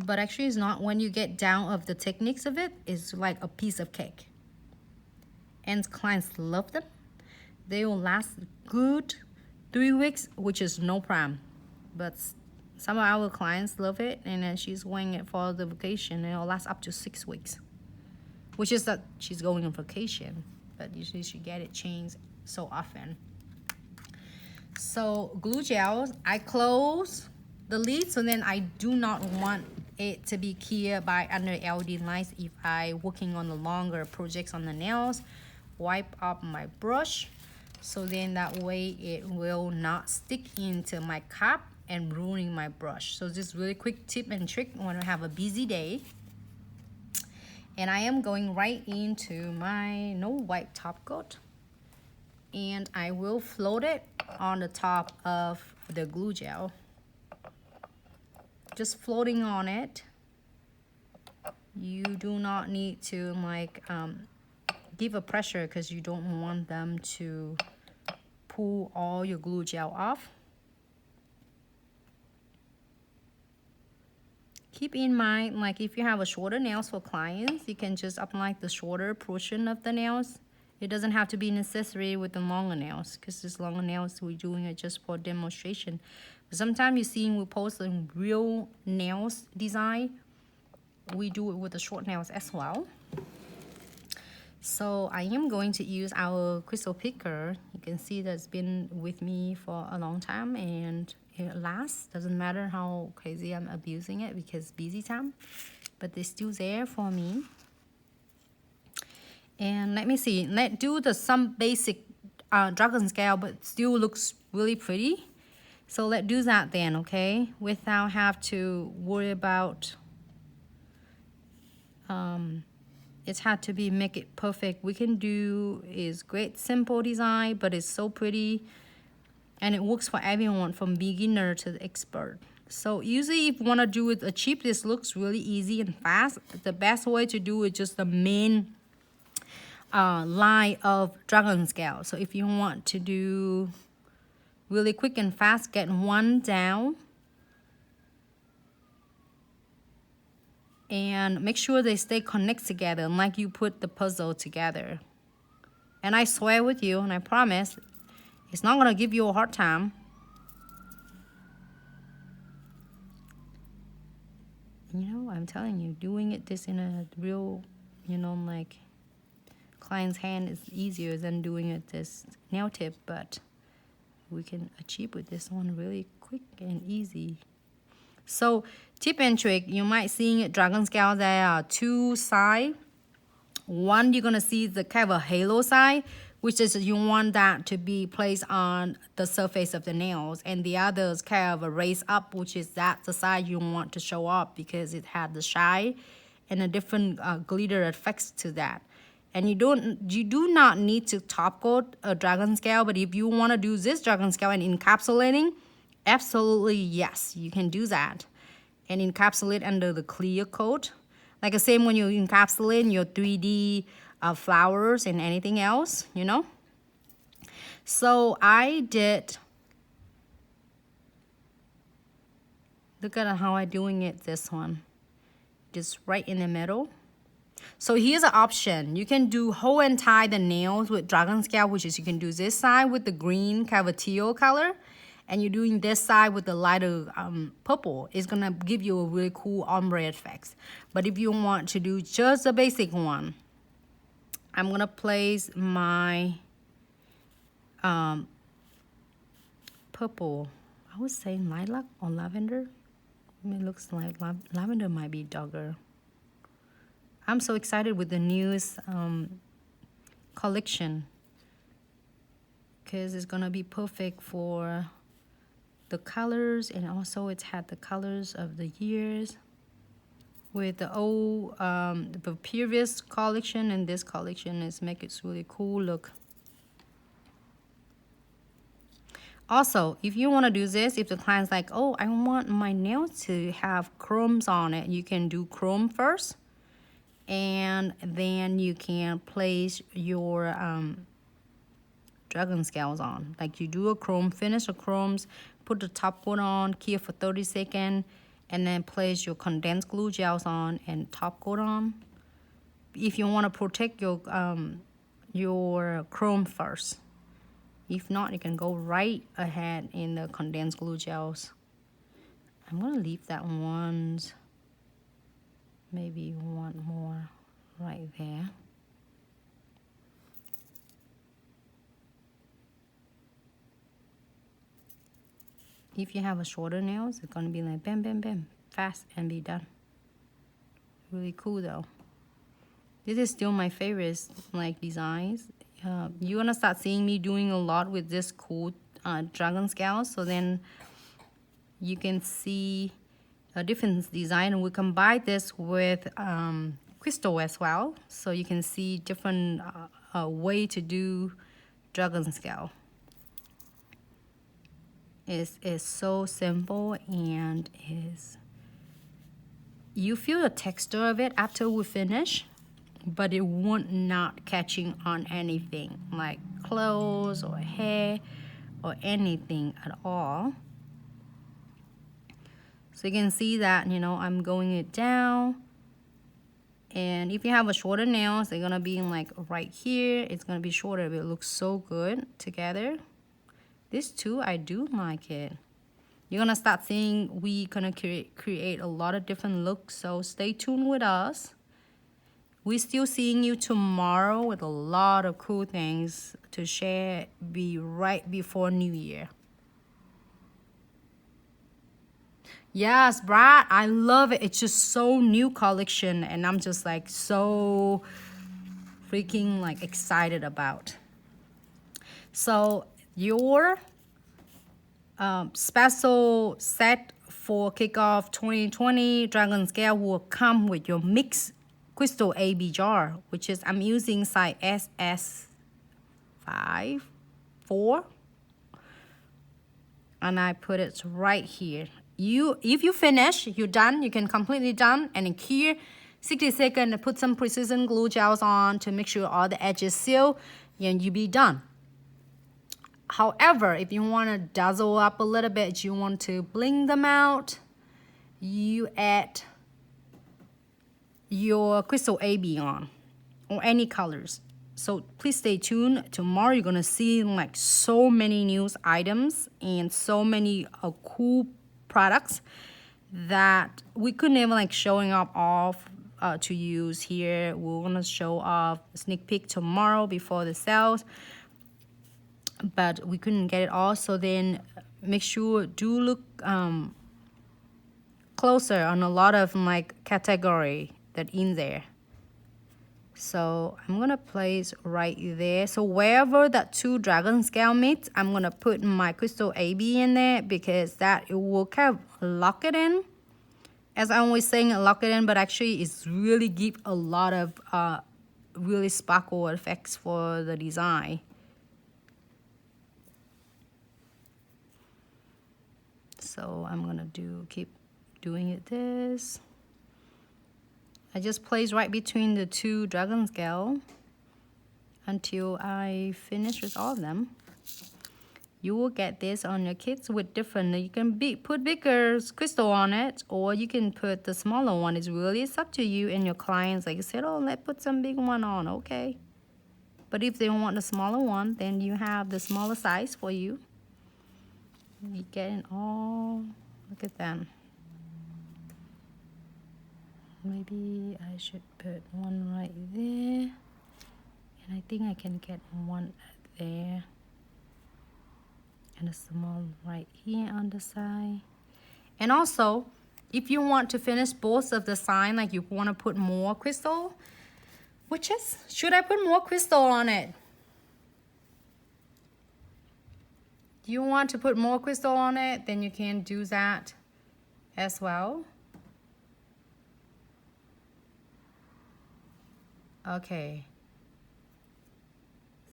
but actually it's not. When you get down of the techniques of it, it's like a piece of cake. And clients love them. They will last good 3 weeks, which is no problem. But some of our clients love it, and then she's wearing it for the vacation, and it'll last up to 6 weeks. Which is that she's going on vacation, but usually she get it changed so often. So glue gel, I close the lid, so then I do not want it to be clear by under LED lights if I working on the longer projects on the nails. Wipe up my brush, so then that way it will not stick into my cup and ruining my brush. So just really quick tip and trick when I have a busy day. And I am going right into my no wipe top coat, and I will float it on the top of the glue gel, just floating on it. You do not need to like give a pressure, because you don't want them to pull all your glue gel off. Keep in mind, like if you have a shorter nails for clients, you can just apply the shorter portion of the nails. It doesn't have to be necessary with the longer nails, because this longer nails we're doing it just for demonstration. But sometimes you see we post a real nails design, we do it with the short nails as well. So I am going to use our crystal picker. You can see that's been with me for a long time, and it lasts. Doesn't matter how crazy I'm abusing it because busy time, but they're still there for me. And let me see, let's do some basic dragon scale, but still looks really pretty. So let's do that then, okay? Without have to worry about it's had to be make it perfect. We can do is great simple design, but it's so pretty, and it works for everyone from beginner to the expert. So usually if you want to do it cheap, this looks really easy and fast. The best way to do it just the main line of dragon scale. So if you want to do really quick and fast, get one down and make sure they stay connected together, like you put the puzzle together. And I swear with you, and I promise, it's not gonna give you a hard time. You know, I'm telling you, doing it this in a real, you know, like client's hand is easier than doing it this nail tip, but we can achieve with this one really quick and easy. So tip and trick, you might see dragon scale, there are two sides. One, you're gonna see the kind of a halo side, which is you want that to be placed on the surface of the nails, and the other is kind of a raise up, which is that's the side you want to show up because it had the shine and a different glitter effects to that. And you do not need to top coat a dragon scale, but if you want to do this dragon scale and encapsulating, absolutely yes, you can do that and encapsulate under the clear coat, like the same when you encapsulate your 3D flowers and anything else, you know. So I did, look at how I'm doing it, this one just right in the middle. So here's an option. You can do whole and tie the nails with dragon scale, which is you can do this side with the green kind of a teal color, and you're doing this side with the lighter purple. It's gonna give you a really cool ombre effects. But if you want to do just the basic one, I'm gonna place my purple, I would say lilac or lavender. It looks like lavender might be darker. I'm so excited with the newest collection because it's gonna be perfect for the colors, and also it's had the colors of the years with the old the previous collection, and this collection is make it really cool look. Also, if you want to do this, if the client's like, oh, I want my nails to have chromes on it, you can do chrome first, and then you can place your dragon scales on. Like you do a chrome, finish the chromes, put the top coat on, cure for 30 seconds, and then place your condensed glue gels on and top coat on. If you want to protect your chrome first. If not, you can go right ahead in the condensed glue gels. I'm gonna leave that one, maybe one more right there. If you have a shorter nails, it's gonna be like bam, bam, bam, fast and be done. Really cool though. This is still my favorite like designs. You're gonna start seeing me doing a lot with this cool dragon scale. So then you can see a different design, and we combine this with crystal as well. So you can see different way to do dragon scale. It's so simple, and you feel the texture of it after we finish, but it won't not catching on anything like clothes or hair or anything at all. So you can see that, you know, I'm going it down. And if you have a shorter nails, they're gonna be like right here. It's gonna be shorter, but it looks so good together. This too, I do like it. You're gonna start seeing we gonna create a lot of different looks, so stay tuned with us. We're still seeing you tomorrow with a lot of cool things to share, be right before New Year. Yes, Brad, I love it. It's just so new collection, and I'm just like so freaking like excited about. So your special set for kickoff 2020 Dragon Scale will come with your mixed crystal AB jar, which is I'm using size SS4, and I put it right here. If you finish, you're done, you can completely done, and in here 60 seconds, put some precision glue gels on to make sure all the edges seal, and you be done. However, if you want to dazzle up a little bit, you want to bling them out, you add your crystal AB on, or any colors. So please stay tuned. Tomorrow you're gonna see like so many news items and so many cool products that we couldn't even like showing up off to use here. We're gonna show off a sneak peek tomorrow before the sales, but we couldn't get it all. So then make sure do look closer on a lot of like category that in there. So I'm gonna place right there. So wherever that two dragon scale meets, I'm gonna put my crystal AB in there, because that it will kind of lock it in. As I'm always saying, lock it in, but actually it's really give a lot of really sparkle effects for the design. So I'm gonna keep doing it this. I just place right between the two dragon scale until I finish with all of them. You will get this on your kits with different, you can put bigger crystal on it, or you can put the smaller one. It's really up to you and your clients. Like I said, oh, let's put some big one on, okay. But if they want the smaller one, then you have the smaller size for you. You get it all, look at them. Maybe I should put one right there, and I think I can get one there, and a small right here on the side. And also, if you want to finish both of the sign, like you want to put more crystal, should I put more crystal on it? Do you want to put more crystal on it? Then you can do that as well. Okay,